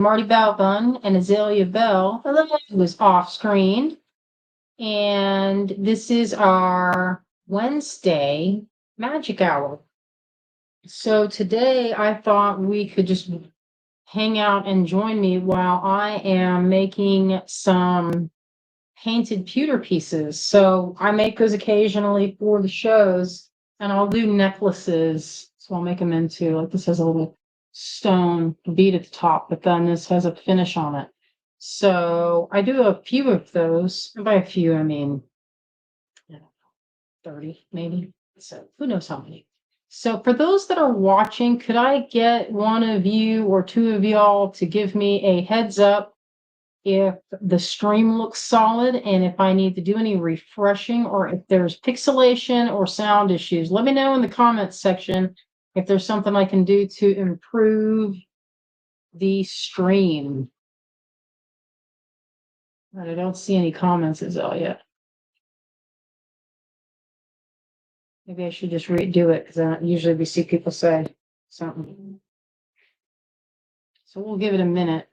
Marty Balbun and Azalea Bell, who is off screen. And this is our Wednesday magic hour. So today I thought we could just hang out and join me while I am making some painted pewter pieces. So I make those occasionally for the shows, and I'll do necklaces. So I'll make them into, like, this has a little stone bead at the top, but then this has a finish on it. So I do a few of those. And by a few, I mean, 30 maybe. So who knows how many. So for those that are watching, could I get one of you or two of y'all to give me a heads up if the stream looks solid and if I need to do any refreshing or if there's pixelation or sound issues? Let me know in the comments section if there's something I can do to improve the stream. I don't see any comments as well yet. Maybe I should just redo it because usually we see people say something. So we'll give it a minute.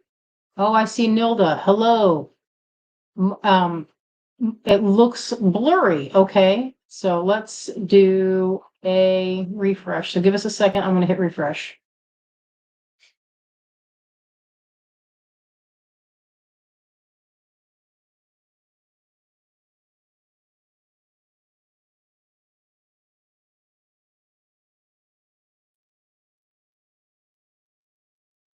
Oh, I see Nilda. Hello. It looks blurry. Okay. So let's do a refresh. So give us a second. I'm going to hit refresh.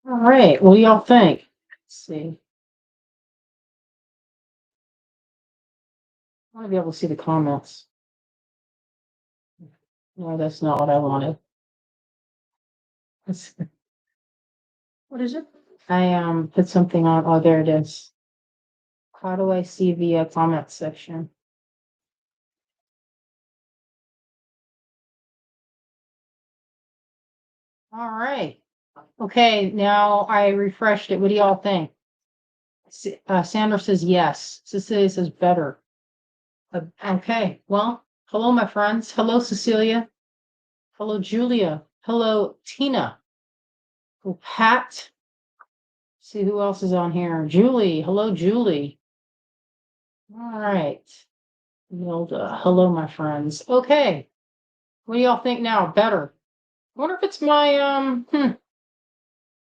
All right. What do y'all think? Let's see. I want to be able to see the comments. No, that's not what I wanted. What is it? I put something on. Oh, there it is. How do I see the comment section? All right. Okay, now I refreshed it. What do y'all think? Sandra says yes. Cecilia says better. Okay, well, hello, my friends. Hello, Cecilia. Hello, Julia. Hello, Tina. Oh, Pat. See who else is on here. Julie. Hello, Julie. All right. Nilda. Hello, my friends. Okay. What do y'all think now? Better. I wonder if it's my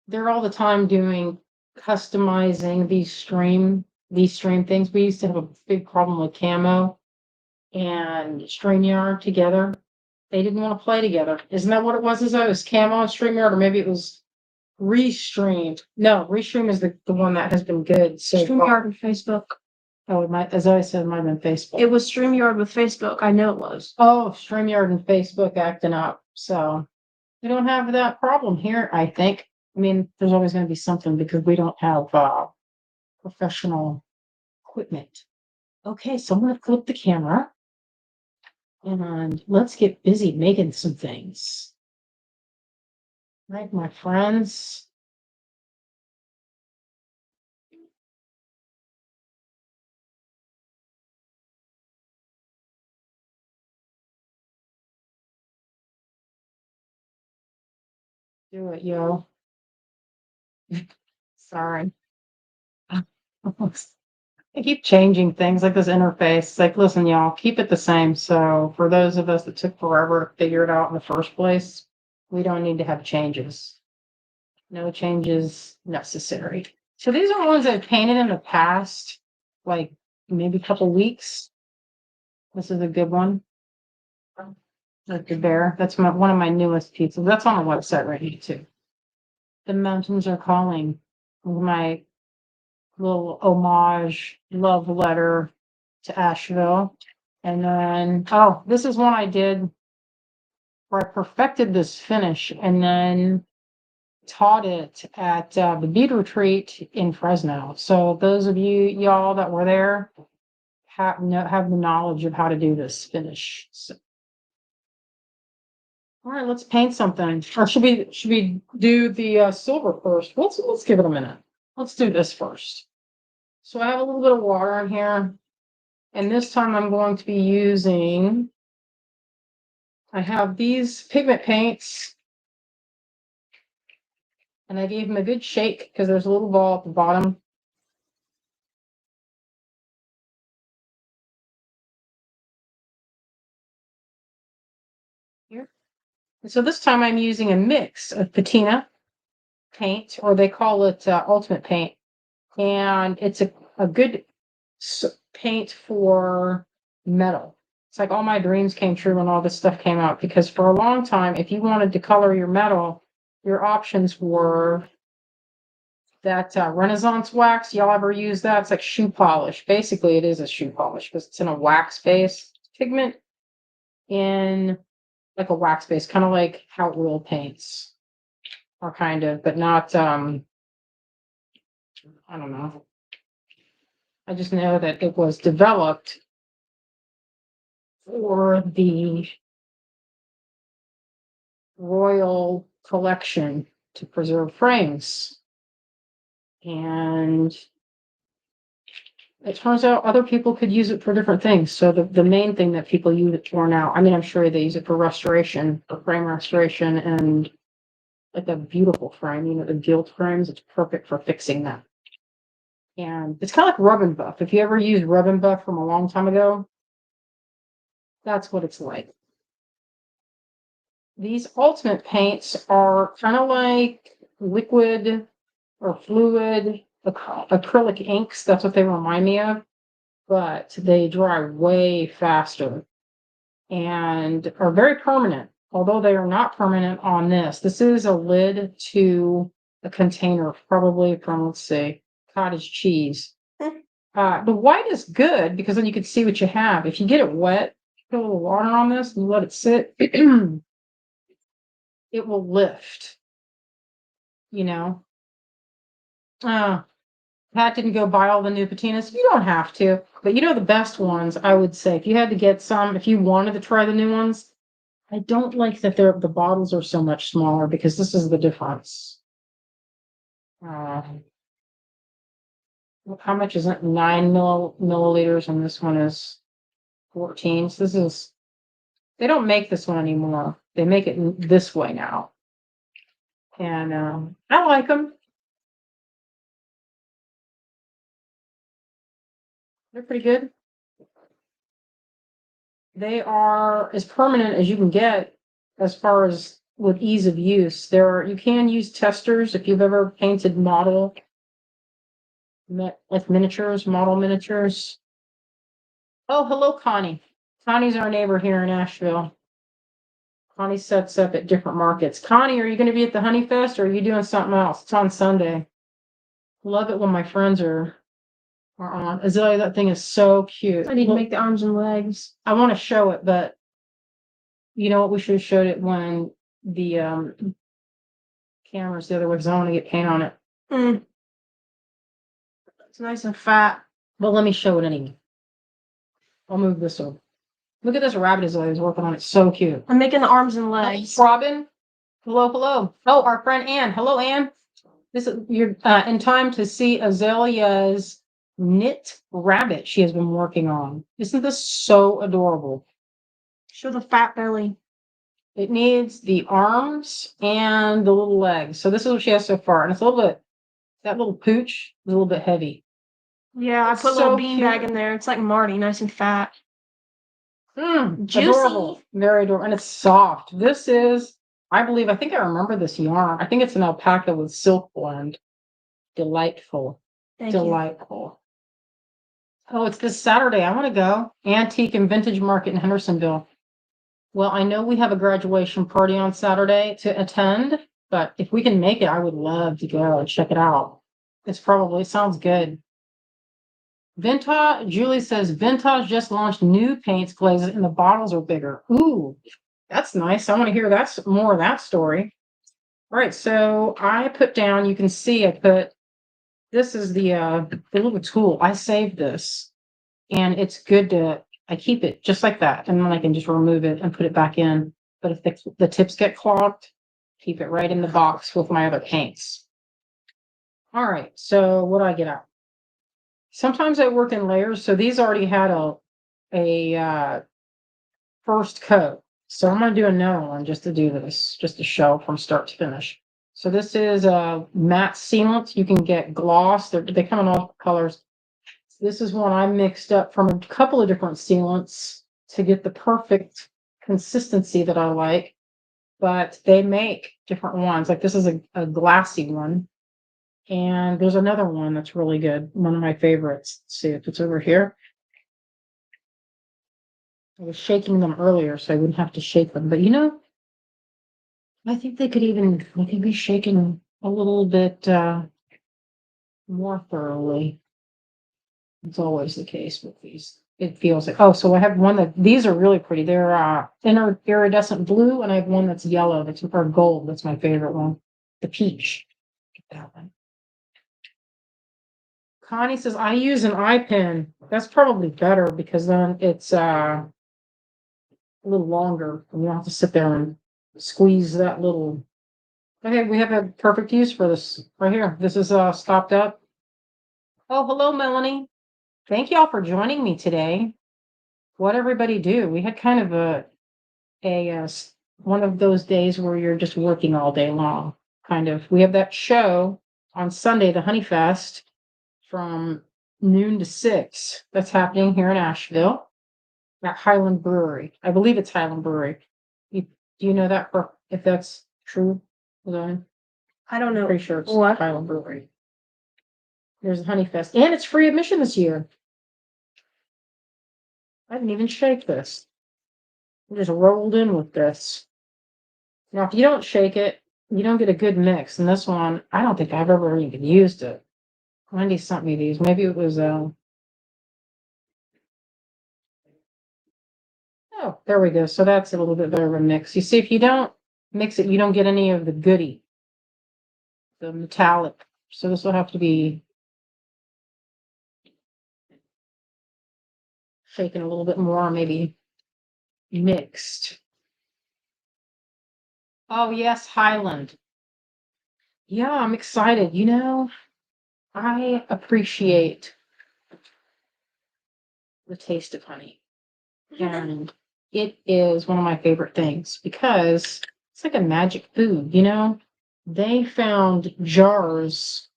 they're all the time doing customizing these stream things. We used to have a big problem with Camo and StreamYard together. They didn't want to play together. Isn't that what it was? Is that it was Camo and StreamYard, or maybe it was Restream? No, Restream is the one that has been good. So StreamYard and Facebook. Oh, it might, as I said, it might have been Facebook. It was StreamYard with Facebook. I know it was. Oh, StreamYard and Facebook acting up. So we don't have that problem here, I think. I mean, there's always going to be something because we don't have professional equipment. Okay, so I'm going to flip the camera and let's get busy making some things. Right, my friends. Do it, yo. Sorry. I keep changing things like this interface. It's like, listen, y'all, keep it the same. So for those of us that took forever to figure it out in the first place, we don't need to have changes. No changes necessary. So these are ones I've painted in the past, like maybe a couple weeks. This is a good one. Like the bear. That's one of my newest pieces. That's on the website right now too. The mountains are calling. My little homage love letter to Asheville. And then, oh, this is one I did where I perfected this finish and then taught it at the bead retreat in Fresno. So those of y'all that were there have the knowledge of how to do this finish. So, all right, let's paint something. Or should we do the silver first? Let's give it a minute. Let's do this first. So I have a little bit of water in here. And this time I'm going to be using, I have these pigment paints. And I gave them a good shake because there's a little ball at the bottom. Here. And so this time I'm using a mix of patina paint, or they call it ultimate paint. And it's a good paint for metal. It's like all my dreams came true when all this stuff came out, because for a long time, if you wanted to color your metal, your options were that Renaissance wax. Y'all ever use that? It's like shoe polish. Basically, it is a shoe polish because it's in a wax base pigment in like a wax base, kind of like how oil paints are kind of, but not, I don't know. I just know that it was developed for the Royal Collection to preserve frames. And it turns out other people could use it for different things. So the main thing that people use it for now, I mean, I'm sure they use it for restoration, for frame restoration, and like a beautiful frame, you know, the gilt frames, it's perfect for fixing that. And it's kind of like rub and buff. If you ever used rub and buff from a long time ago, that's what it's like. These ultimate paints are kind of like liquid or fluid acrylic inks. That's what they remind me of, but they dry way faster and are very permanent, although they are not permanent on this. This is a lid to a container, probably from, let's see, cottage cheese. The white is good because then you can see what you have. If you get it wet, put a little water on this and you let it sit, it will lift, you know. Pat didn't go buy all the new patinas. You don't have to, but you know the best ones, I would say, if you had to get some, if you wanted to try the new ones, I don't like that the bottles are so much smaller because this is the difference. How much is it? 9 milliliters, and this one is 14. So this is, they don't make this one anymore. They make it this way now. And I like them. They're pretty good. They are as permanent as you can get as far as with ease of use. You can use testers if you've ever painted model, like miniatures, model miniatures. Oh, hello, Connie. Connie's our neighbor here in Asheville. Connie sets up at different markets. Connie, are you going to be at the Honey Fest or are you doing something else? It's on Sunday. Love it when my friends are on. Azalea, that thing is so cute. I need to make the arms and legs. I want to show it, but you know what? We should have showed it when the camera's the other way because I want to get paint on it. It's nice and fat. But let me show it anyway. I'll move this over. Look at this rabbit Azalea is working on. It's so cute. I'm making the arms and legs. Robin. Hello, hello. Oh, our friend Anne. Hello, Anne. You're in time to see Azalea's knit rabbit she has been working on. Isn't this so adorable? Show the fat belly. It needs the arms and the little legs. So this is what she has so far. And it's a little bit, that little pooch is a little bit heavy. Yeah, I put a little beanbag in there. It's like Marty, nice and fat. Juicy. Adorable. Very adorable. And it's soft. This is, I think I remember this yarn. I think it's an alpaca with silk blend. Delightful. Delightful. Oh, it's this Saturday. I want to go. Antique and Vintage Market in Hendersonville. Well, I know we have a graduation party on Saturday to attend, but if we can make it, I would love to go and check it out. Sounds good. Vintage, Julie says, Vintage just launched new paints, glazes, and the bottles are bigger. Ooh, that's nice. I want to hear more of that story. All right, so I put down, you can see this is the little tool. I saved this, and it's good I keep it just like that, and then I can just remove it and put it back in. But if the tips get clogged, keep it right in the box with my other paints. All right, so what do I get out? Sometimes I work in layers, so these already had a first coat. So I'm going to do another one just to do this, just to show from start to finish. So this is a matte sealant. You can get gloss. They come in all colors. This is one I mixed up from a couple of different sealants to get the perfect consistency that I like. But they make different ones. Like this is a glassy one. And there's another one that's really good. One of my favorites. Let's see if it's over here. I was shaking them earlier, so I wouldn't have to shake them. But I think they could be shaken a little bit more thoroughly. It's always the case with these. It feels like, oh, so I have one these are really pretty. They're iridescent blue, and I have one that's yellow, or gold. That's my favorite one. The peach. Get that one. Connie says, I use an eye pen. That's probably better because then it's a little longer. You don't have to sit there and squeeze that little. Okay, we have a perfect use for this right here. This is stopped up. Oh, hello, Melanie. Thank y'all for joining me today. What everybody do? We had kind of a one of those days where you're just working all day long. Kind of. We have that show on Sunday, the Honey Fest, from noon to 6. That's happening here in Asheville at Highland Brewery. I believe it's Highland Brewery. Do you know that if that's true? I don't know. Pretty sure it's What? Highland Brewery. There's the Honey Fest, and it's free admission this year. I didn't even shake this. I just rolled in with this. Now, if you don't shake it, you don't get a good mix. And this one, I don't think I've ever even used it. Wendy sent me these. Maybe it was oh, there we go. So that's a little bit better of a mix. You see, if you don't mix it, you don't get any of the goody, the metallic. So this will have to be shaken a little bit more, maybe mixed. Oh, yes, Highland. Yeah, I'm excited. I appreciate the taste of honey. And it is one of my favorite things because it's like a magic food, They found jars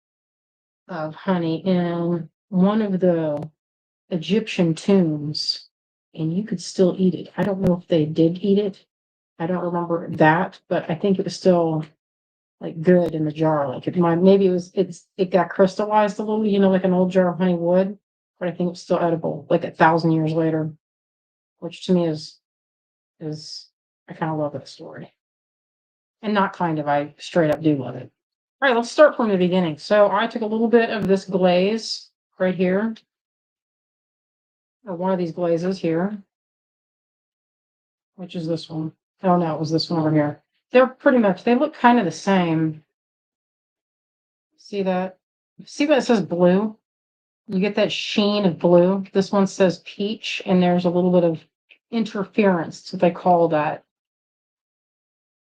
of honey in one of the Egyptian tombs, and you could still eat it. I don't know if they did eat it. I don't remember that, but I think it was still like good in the jar. Like maybe it got crystallized a little, like an old jar of honey would, but I think it's still edible, like 1,000 years later, which to me is I kind of love that story. And not kind of, I straight up do love it. All right, let's start from the beginning. So I took a little bit of this glaze right here, or one of these glazes here, which is this one. Oh no, it was this one over here. They look kind of the same. See that? See when it says blue? You get that sheen of blue. This one says peach, and there's a little bit of interference, that's what they call that.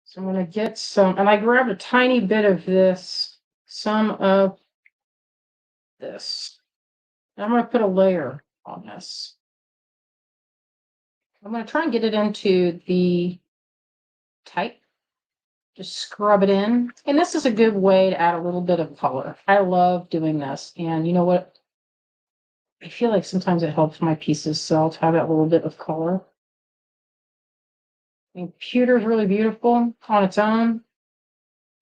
So I'm going to get some, and I grabbed a tiny bit of this, some of this. And I'm going to put a layer on this. I'm going to try and get it into the type. Just scrub it in. And this is a good way to add a little bit of color. I love doing this. And you know what? I feel like sometimes it helps my pieces sell to have that little bit of color. I mean, pewter is really beautiful on its own,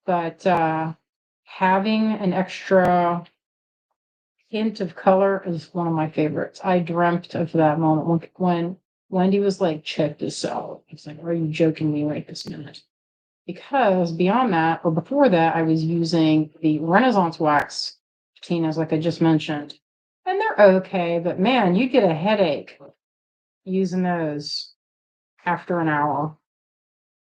but having an extra hint of color is one of my favorites. I dreamt of that moment when Wendy was like, check this out. It's like, are you joking me right this minute? Because beyond that, or before that, I was using the Renaissance wax patinas, like I just mentioned. And they're okay, but man, you get a headache using those after an hour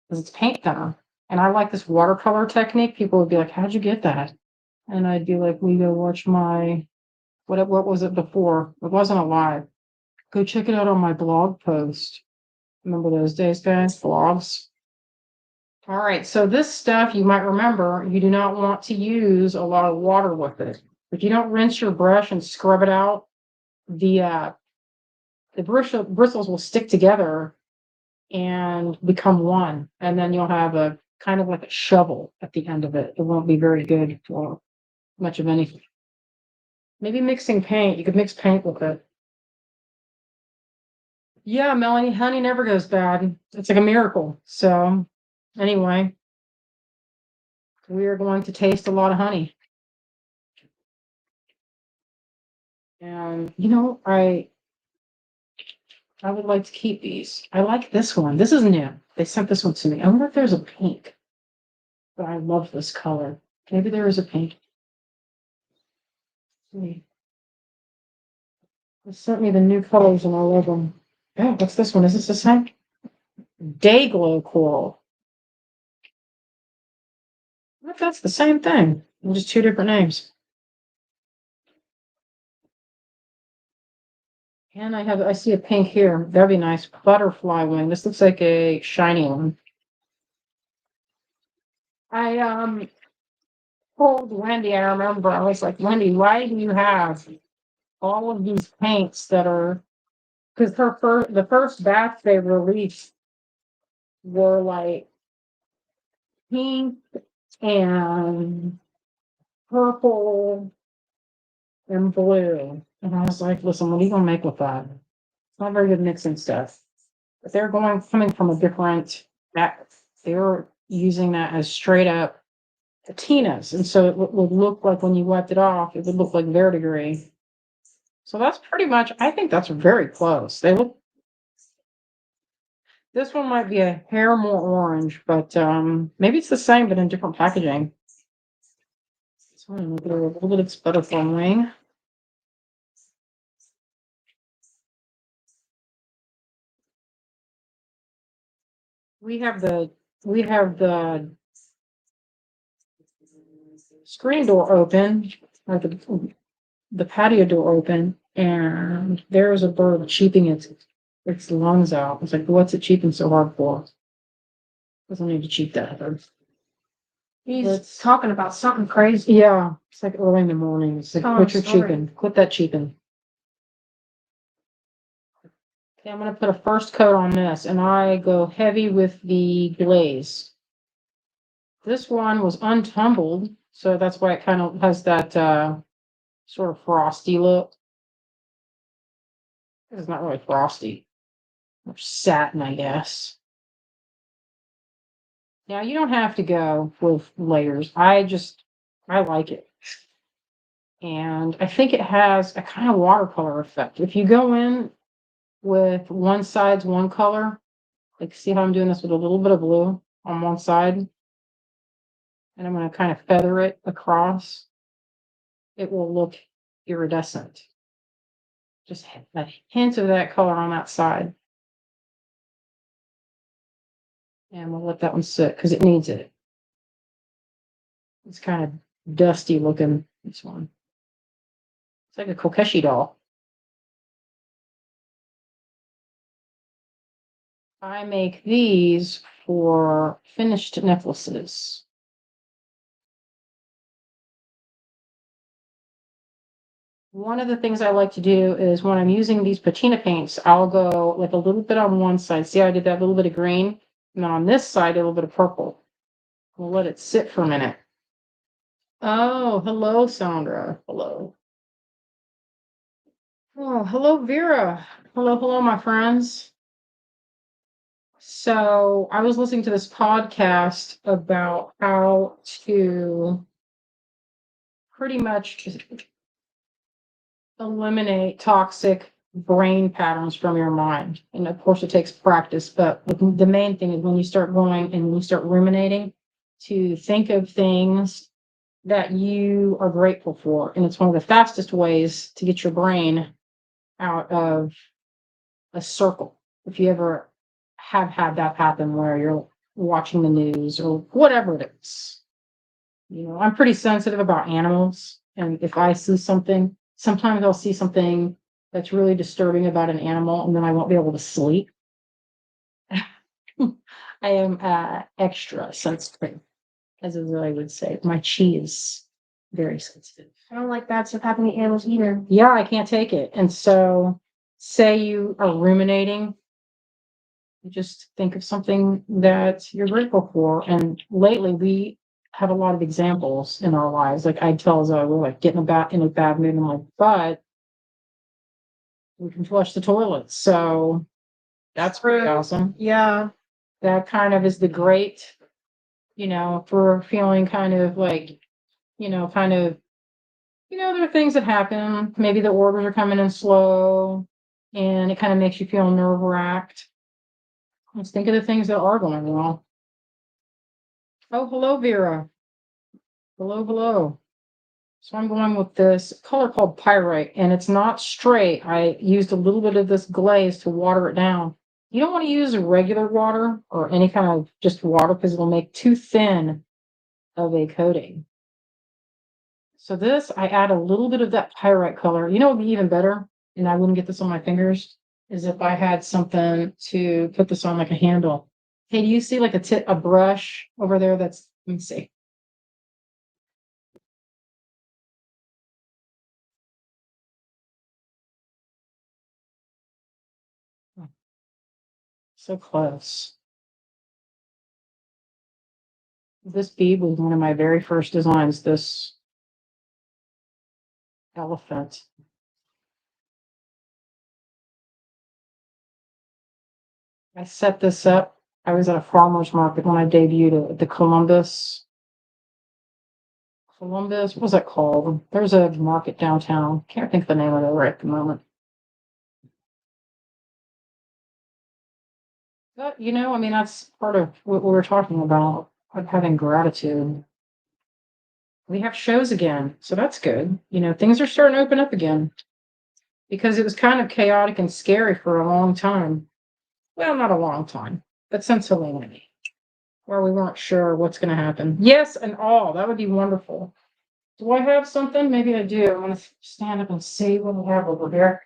because it's paint thinner. And I like this watercolor technique. People would be like, how'd you get that? And I'd be like, we go watch my, what was it before? It wasn't a live. Go check it out on my blog post. Remember those days, guys? Blogs. All right, so this stuff, you might remember, you do not want to use a lot of water with it. If you don't rinse your brush and scrub it out, the bristles will stick together and become one, and then you'll have a kind of like a shovel at the end of it. It won't be very good for much of anything. Maybe mixing paint. You could mix paint with it. Yeah, Melanie, honey never goes bad. It's like a miracle. So, anyway, we are going to taste a lot of honey. And, I would like to keep these. I like this one. This is new. They sent this one to me. I wonder if there's a pink. But I love this color. Maybe there is a pink. They sent me the new colors and I love them. Oh, what's this one? Is this the same? Day Glow Coral. What if that's the same thing? Just two different names. And I see a pink here. That'd be nice. Butterfly wing. This looks like a shiny one. I told Wendy, I remember, I was like, Wendy, why do you have all of these paints that are, because the first batch they released were like pink and purple and blue. And I was like, listen, what are you gonna make with that? It's not very good mixing stuff. But they're coming from a different they're using that as straight up patinas. And so it would look like when you wiped it off, it would look like verdigris. So that's pretty much, I think that's very close. This one might be a hair more orange, but maybe it's the same, but in different packaging. This one will be a little bit of butterfly wing. We have the screen door open, or the patio door open, and there's a bird cheeping its lungs out. It's like, what's it cheeping so hard for? Doesn't need to cheep that hard. He's talking about something crazy. Yeah, it's like early in the morning. It's like, quit your cheeping. Quit that cheeping. Okay, I'm gonna put a first coat on this, and I go heavy with the glaze. This one was untumbled, so that's why it kind of has that sort of frosty look. It's not really frosty. Or satin, I guess. Now you don't have to go with layers. I like it. And I think it has a kind of watercolor effect. If you go in with one side's one color, like see how I'm doing this with a little bit of blue on one side, and I'm going to kind of feather it across, it will look iridescent. Just a hint of that color on that side. And we'll let that one sit because it needs it. It's kind of dusty looking, this one. It's like a Kokeshi doll. I make these for finished necklaces. One of the things I like to do is when I'm using these patina paints, I'll go like a little bit on one side. See how I did that little bit of green? And then on this side, a little bit of purple. We'll let it sit for a minute. Oh, hello, Sandra. Hello. Oh, hello, Vera. Hello, my friends. So I was listening to this podcast about how to pretty much eliminate toxic brain patterns from your mind. And of course, it takes practice, but the main thing is when you start going and you start ruminating, to think of things that you are grateful for. And it's one of the fastest ways to get your brain out of a circle. If you ever have had that happen where you're watching the news or whatever it is. I'm pretty sensitive about animals. And if I see something, sometimes I'll see something that's really disturbing about an animal, and then I won't be able to sleep. I am extra sensitive, as I would say. My chi is very sensitive. I don't like bad stuff happening to animals either. Yeah, I can't take it. And so, say you are ruminating Just think of something that you're grateful for. And lately we have a lot of examples in our lives. Like I tell Zoe, we're like getting about in a bad mood. I'm like, but we can flush the toilet. So that's pretty awesome. Yeah. That kind of is the great, if we're feeling kind of like, kind of, there are things that happen. Maybe the orders are coming in slow and it kind of makes you feel nerve wracked. Let's think of the things that are going well. Oh, hello, Vera. Hello, hello. So I'm going with this color called Pyrite, and it's not straight. I used a little bit of this glaze to water it down. You don't want to use regular water or any kind of just water because it'll make too thin of a coating. So this, I add a little bit of that Pyrite color. You know what would be even better, and I wouldn't get this on my fingers, is if I had something to put this on like a handle. Hey, do you see like a brush over there that's, let me see. So close. This bead was one of my very first designs, this elephant. I set this up. I was at a farmer's market when I debuted at the Columbus. What was that called? There's a market downtown. Can't think of the name of it right at the moment. But, I mean, that's part of what we were talking about, of having gratitude. We have shows again, so that's good. Things are starting to open up again because it was kind of chaotic and scary for a long time. Well, not a long time, but since Helena, where we weren't sure what's going to happen. Yes, and all. That would be wonderful. Do I have something? Maybe I do. I'm going to stand up and see what we have over here.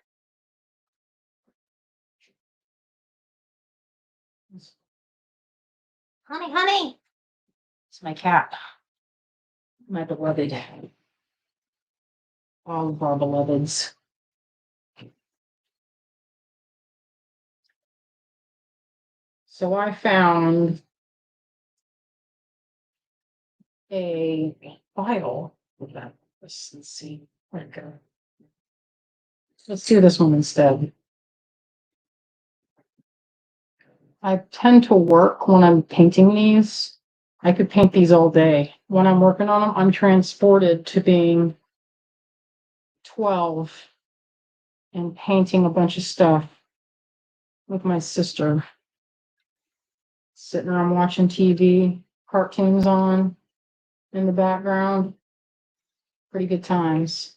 Honey, honey. It's my cat. My beloved. All of our beloveds. So I found a file with that. Let's see. Where'd it go? Let's do this one instead. I tend to work when I'm painting these. I could paint these all day. When I'm working on them, I'm transported to being 12 and painting a bunch of stuff with my sister. Sitting around watching TV, cartoons on in the background. Pretty good times.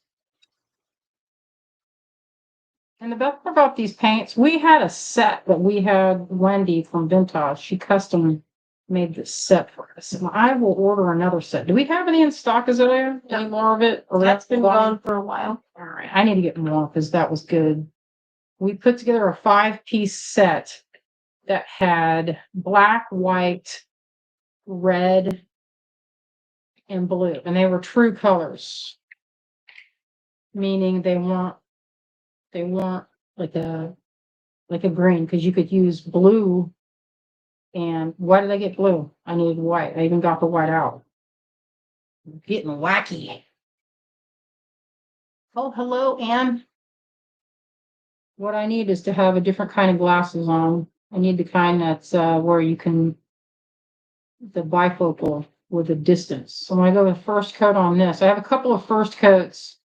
And the best part about these paints, we had a set that we had Wendy from Vintage. She custom made this set for us. And I will order another set. Do we have any in stock, Azalea? No. Any more of it? Or That's been gone for a while. All right. I need to get more because that was good. We put together a 5-piece set that had black, white, red, and blue. And they were true colors. Meaning they weren't like a green, because you could use blue. And why did I get blue? I needed white. I even got the white out. I'm getting wacky. Oh, hello, Anne. What I need is to have a different kind of glasses on. I need the kind that's where you can, the bifocal with a distance. So I'm going to go with first coat on this. I have a couple of first coats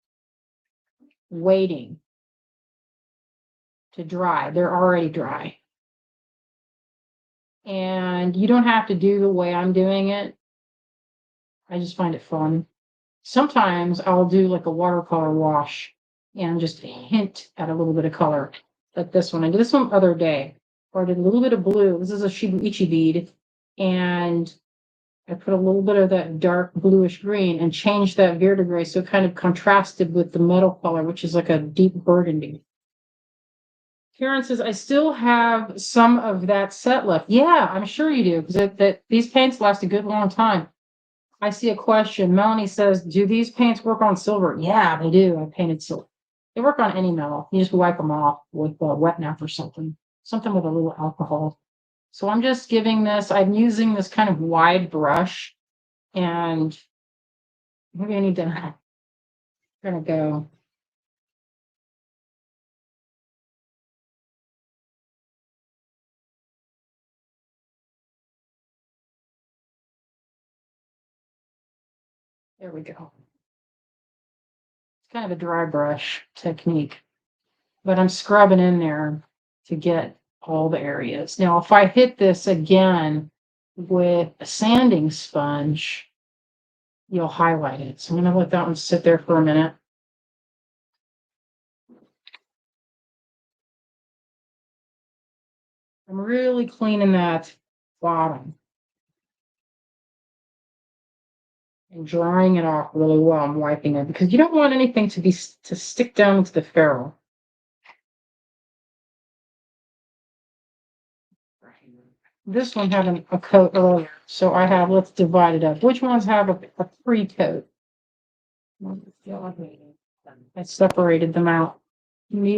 waiting to dry. They're already dry. And you don't have to do the way I'm doing it. I just find it fun. Sometimes I'll do like a watercolor wash and just hint at a little bit of color, like this one. I did this one the other day, where I did a little bit of blue. This is a Shibuichi bead, and I put a little bit of that dark bluish green and changed that verdigris so it kind of contrasted with the metal color, which is like a deep burgundy. Karen says, I still have some of that set left. Yeah, I'm sure you do, because these paints last a good long time. I see a question. Melanie says, do these paints work on silver? Yeah, they do. I painted silver. They work on any metal. You just wipe them off with wet nap or something with a little alcohol. So I'm just giving this, I'm using this kind of wide brush, and maybe I need to gonna go. There we go. It's kind of a dry brush technique, but I'm scrubbing in there to get all the areas. Now, if I hit this again with a sanding sponge, you'll highlight it. So I'm going to let that one sit there for a minute. I'm really cleaning that bottom and drying it off really well. I'm wiping it because you don't want anything to stick down into the ferrule. This one had a coat earlier, so I have, let's divide it up. Which ones have a pre-coat? I separated them out.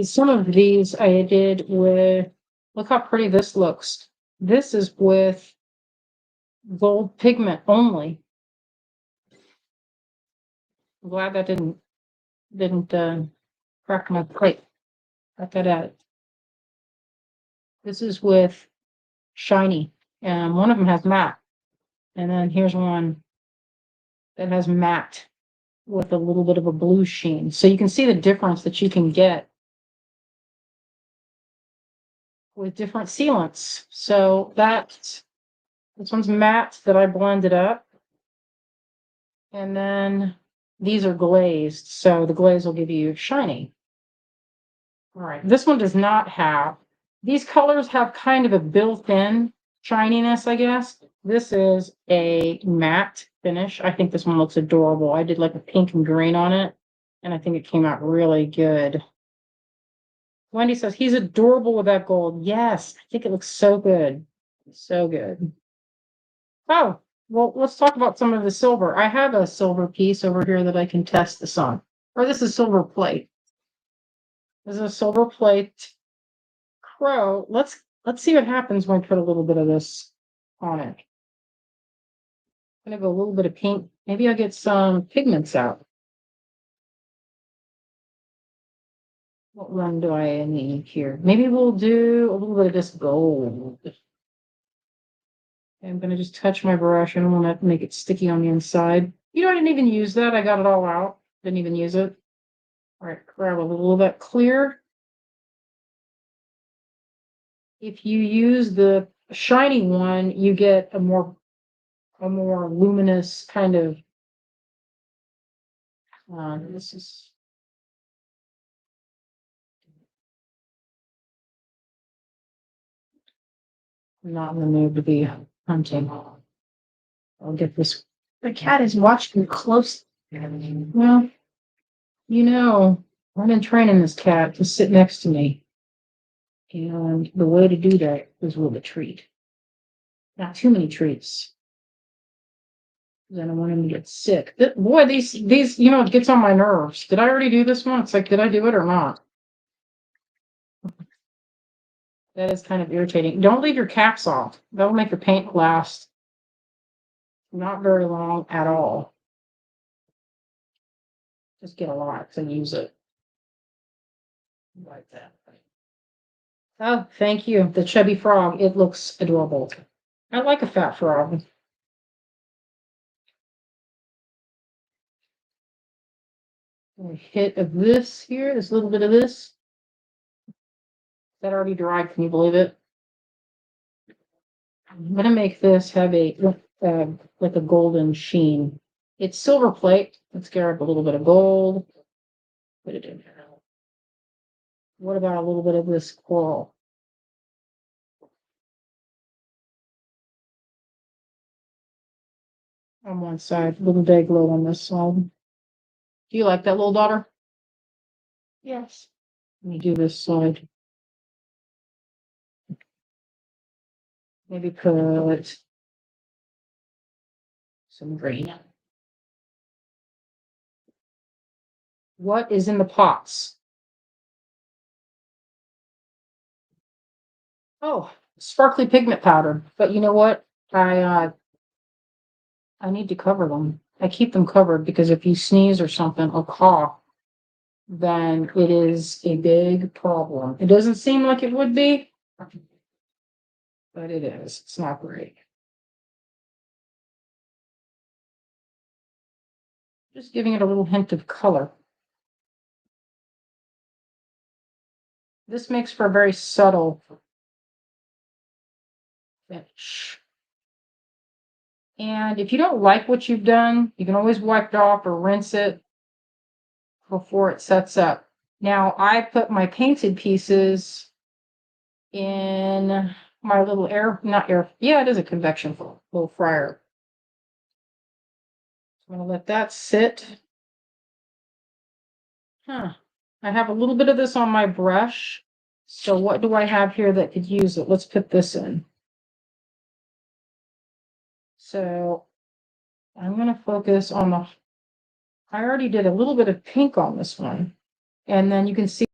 Some of these I did with, look how pretty this looks. This is with gold pigment only. I'm glad that didn't crack my plate. Got that out. This is with shiny, and one of them has matte. And then here's one that has matte with a little bit of a blue sheen. So you can see the difference that you can get with different sealants. So this one's matte that I blended up. And then these are glazed. So the glaze will give you shiny. All right. This one does not have, these colors have kind of a built-in shininess, I guess. This is a matte finish. I think this one looks adorable. I did like a pink and green on it, and I think it came out really good. Wendy says, he's adorable with that gold. Yes, I think it looks so good. So good. Oh, well, let's talk about some of the silver. I have a silver piece over here that I can test this on. Or this is silver plate. This is a silver plate crow. Let's see what happens when I put a little bit of this on it. I'm gonna go a little bit of pink. Maybe I'll get some pigments out. What one do I need here? Maybe we'll do a little bit of this gold. I'm gonna just touch my brush. I don't want to make it sticky on the inside. You know, I didn't even use that. I got it all out. Didn't even use it. All right, grab a little bit clear. If you use the shiny one, you get a more luminous kind of. This is. I'm not in the mood to be hunting. I'll get this. The cat is watching close. Well, you know, I've been training this cat to sit next to me. And the way to do that is with a treat. Not too many treats. Then I want him to get sick. Boy, these, you know, it gets on my nerves. Did I already do this one? It's like, did I do it or not? That is kind of irritating. Don't leave your caps off. That'll make your paint last not very long at all. Just get a lot to use it. Like that. Oh, thank you. The chubby frog. It looks adorable. I like a fat frog. A hit of this here. There's a little bit of this. That already dried. Can you believe it? I'm gonna make this have a like a golden sheen. It's silver plate. Let's grab a little bit of gold. Put it in here. What about a little bit of this coral? On one side, a little day glow on this side. Do you like that, little daughter? Yes. Let me do this side. Maybe put some green. What is in the pots? Oh, sparkly pigment powder, but you know what? I need to cover them. I keep them covered because if you sneeze or something or cough, then it is a big problem. It doesn't seem like it would be, but it is. It's not great. Just giving it a little hint of color. This makes for a very subtle finish. And if you don't like what you've done, you can always wipe it off or rinse it before it sets up. Now, I put my painted pieces in my little yeah, it is a convection little fryer. I'm going to let that sit. I have a little bit of this on my brush. So what do I have here that could use it? Let's put this in. So I'm going to focus on I already did a little bit of pink on this one. And then you can see